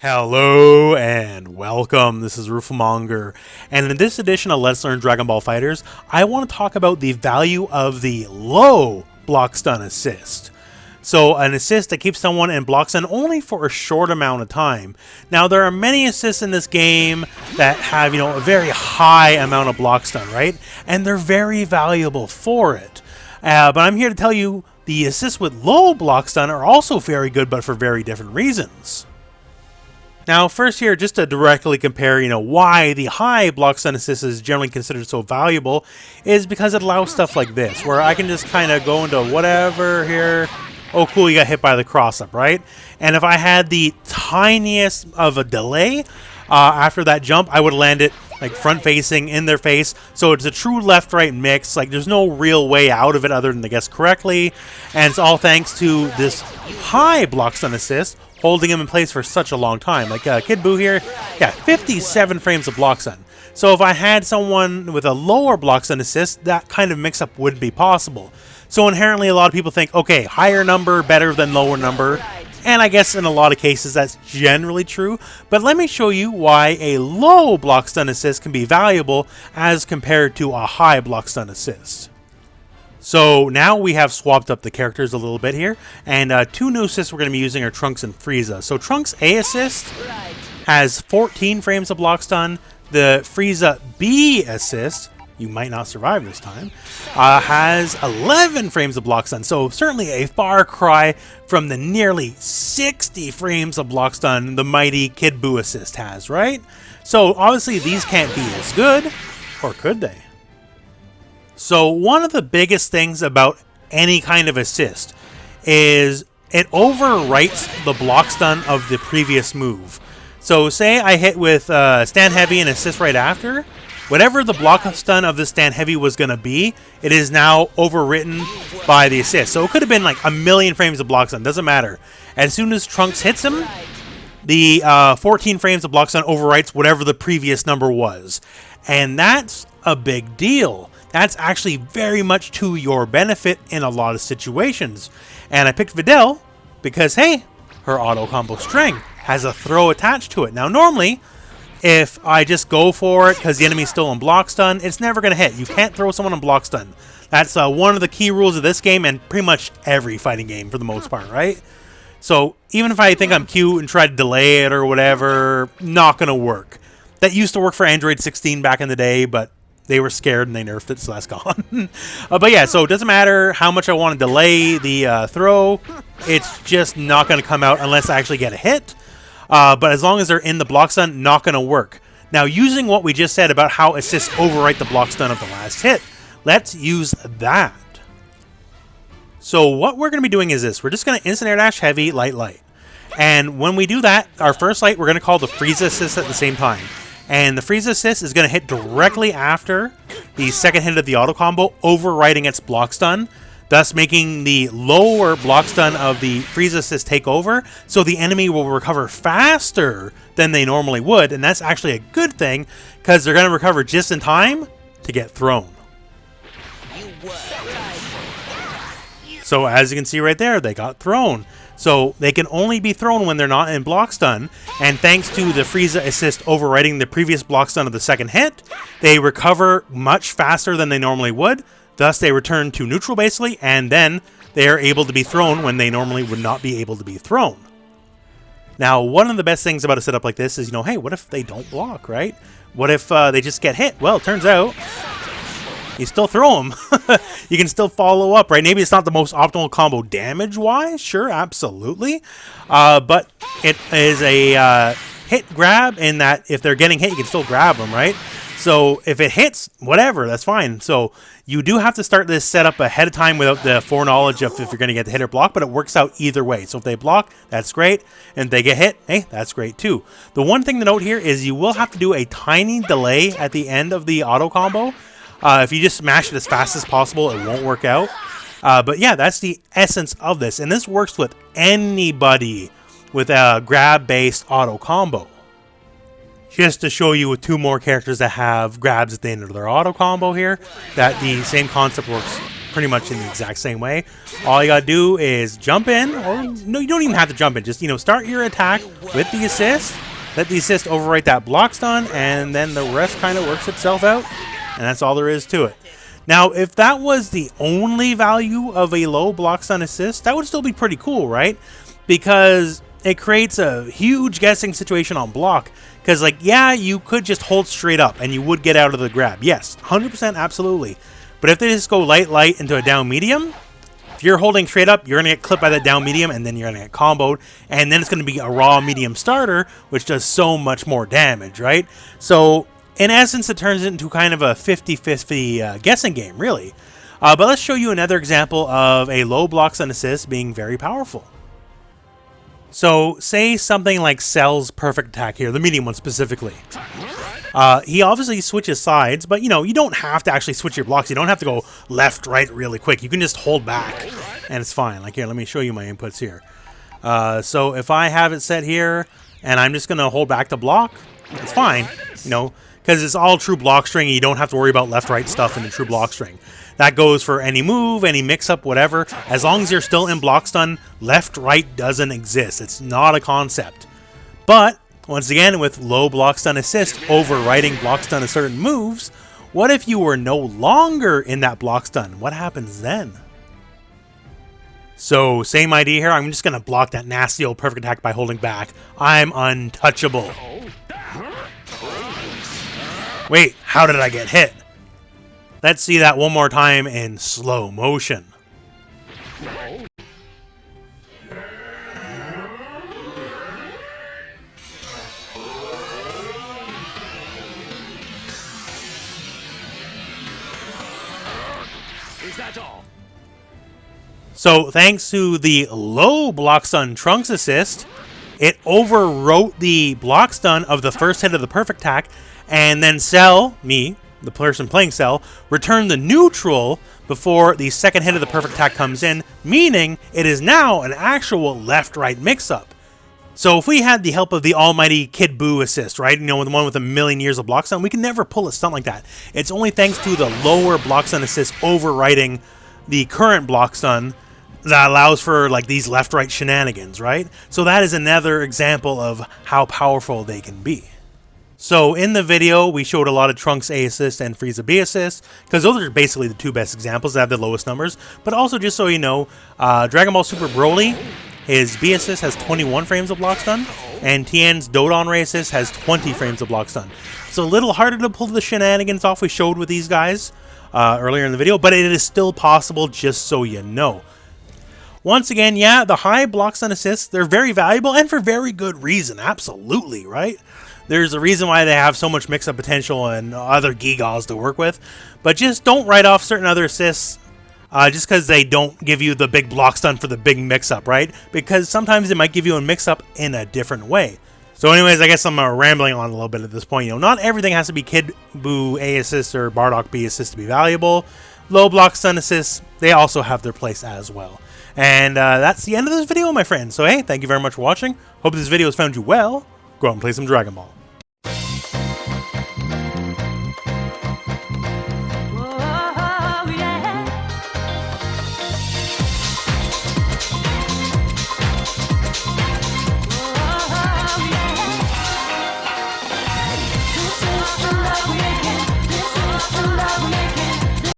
Hello and welcome, this is rooflemonger, and in this edition of Let's Learn Dragon Ball FighterZ, I want to talk about the value of the low block stun assist. So an assist that keeps someone in block stun only for a short amount of time. Now there are many assists in this game that have, a very high amount of block stun, right? And they're very valuable for it. But I'm here to tell you the assists with low block stun are also very good, but for very different reasons. Now, first here, just to directly compare, why the high block stun assist is generally considered so valuable is because it allows stuff like this, where I can just kind of go into whatever here. Oh, cool, you got hit by the cross-up, right? And if I had the tiniest of a delay after that jump, I would land it like front-facing in their face. So it's a true left-right mix. Like, there's no real way out of it other than to guess correctly. And it's all thanks to this high block stun assist, holding him in place for such a long time. Like Kid Buu here, 57 frames of block stun. So if I had someone with a lower block stun assist, that kind of mix-up wouldn't be possible. So inherently, a lot of people think, okay, higher number better than lower number. And I guess in a lot of cases, that's generally true. But let me show you why a low block stun assist can be valuable as compared to a high block stun assist. So now we have swapped up the characters a little bit here, and two new assists we're going to be using are Trunks and Frieza. So Trunks A assist has 14 frames of block stun. The Frieza B assist, you might not survive this time, has 11 frames of block stun. So certainly a far cry from the nearly 60 frames of block stun the mighty Kid Buu assist has, right? So obviously these can't be as good, or could they? So one of the biggest things about any kind of assist is it overwrites the block stun of the previous move. So say I hit with stand heavy and assist right after, whatever the block stun of the stand heavy was going to be, it is now overwritten by the assist. So it could have been like a million frames of block stun, doesn't matter. As soon as Trunks hits him, the 14 frames of block stun overwrites whatever the previous number was. And that's a big deal. That's actually very much to your benefit in a lot of situations. And I picked Videl because, hey, her auto combo string has a throw attached to it. Now, normally, if I just go for it because the enemy's still in block stun, it's never going to hit. You can't throw someone in block stun. That's one of the key rules of this game and pretty much every fighting game for the most part, right? So even if I think I'm cute and try to delay it or whatever, not going to work. That used to work for Android 16 back in the day, but they were scared and they nerfed it, so that's gone. But yeah, so it doesn't matter how much I want to delay the throw. It's just not going to come out unless I actually get a hit. But as long as they're in the block stun, not going to work. Now, using what we just said about how assists overwrite the block stun of the last hit, let's use that. So what we're going to be doing is this. We're just going to instant air dash heavy, light, light. And when we do that, our first light, we're going to call the Frieza assist at the same time. And the Frieza assist is going to hit directly after the second hit of the auto combo, overwriting its block stun, thus making the lower block stun of the Frieza assist take over, so the enemy will recover faster than they normally would, and that's actually a good thing, because they're going to recover just in time to get thrown. So as you can see right there, they got thrown. So they can only be thrown when they're not in block stun, and thanks to the Frieza assist overwriting the previous block stun of the second hit, they recover much faster than they normally would, thus they return to neutral basically, and then they are able to be thrown when they normally would not be able to be thrown. Now, one of the best things about a setup like this is, hey, what if they don't block, right? What if they just get hit? Well, it turns out you still throw them. You can still follow up, right? Maybe it's not the most optimal combo damage-wise. Sure, absolutely. But it is a hit grab in that if they're getting hit, you can still grab them, right? So if it hits, whatever, that's fine. So you do have to start this setup ahead of time without the foreknowledge of if you're going to get the hit or block, but it works out either way. So if they block, that's great. And if they get hit, hey, that's great too. The one thing to note here is you will have to do a tiny delay at the end of the auto combo. If you just smash it as fast as possible, it won't work out. But yeah, that's the essence of this. And this works with anybody with a grab-based auto combo. Just to show you with two more characters that have grabs at the end of their auto combo here, that the same concept works pretty much in the exact same way. All you gotta do is jump in, or no, you don't even have to jump in. Just, you know, start your attack with the assist. Let the assist overwrite that block stun, and then the rest kind of works itself out. And that's all there is to it. Now, if that was the only value of a low block stun assist, that would still be pretty cool, right? Because it creates a huge guessing situation on block. Because, like, yeah, you could just hold straight up and you would get out of the grab. Yes, 100% absolutely. But if they just go light, light into a down medium, if you're holding straight up, you're going to get clipped by that down medium, and then you're going to get comboed. And then it's going to be a raw medium starter, which does so much more damage, right? So, in essence, it turns into kind of a 50-50 guessing game, really. But let's show you another example of a low block stun assist being very powerful. So, say something like Cell's perfect attack here, the medium one specifically. He obviously switches sides, but, you know, you don't have to actually switch your blocks. You don't have to go left, right really quick. You can just hold back, and it's fine. Like, here, let me show you my inputs here. So, if I have it set here, and I'm just going to hold back to block, it's fine, you know, because it's all true block string, and you don't have to worry about left-right stuff in the true block string. That goes for any move, any mix-up, whatever. As long as you're still in block stun, left-right doesn't exist. It's not a concept. But, once again, with low block stun assist overriding block stun of certain moves, what if you were no longer in that block stun? What happens then? So, same idea here. I'm just going to block that nasty old perfect attack by holding back. I'm untouchable. Wait, how did I get hit? Let's see that one more time in slow motion. Is that all? So, thanks to the low block stun Trunks assist, it overwrote the block stun of the first hit of the perfect attack, and then Cell, me, the person playing Cell, returned the neutral before the second hit of the perfect attack comes in, meaning it is now an actual left-right mix-up. So if we had the help of the almighty Kid Buu assist, right, you know, the one with a million years of block stun, we can never pull a stun like that. It's only thanks to the lower block stun assist overriding the current block stun that allows for, like, these left-right shenanigans, right? So that is another example of how powerful they can be. So in the video, we showed a lot of Trunks A assist and Frieza B assist, because those are basically the two best examples that have the lowest numbers. But also, just so you know, Dragon Ball Super Broly, his B assist has 21 frames of block stun, and Tien's Dodon Ray assist has 20 frames of block stun. It's a little harder to pull the shenanigans off we showed with these guys earlier in the video, but it is still possible, just so you know. Once again, yeah, the high block stun assists, they're very valuable, and for very good reason, absolutely, right? There's a reason why they have so much mix-up potential and other gigas to work with. But just don't write off certain other assists just because they don't give you the big block stun for the big mix-up, right? Because sometimes it might give you a mix-up in a different way. So anyways, I guess I'm rambling on a little bit at this point. You know, not everything has to be Kid Buu A assist or Bardock B assist to be valuable. Low block stun assists, they also have their place as well. And that's the end of this video, my friends. So hey, thank you very much for watching. Hope this video has found you well. Go out and play some Dragon Ball.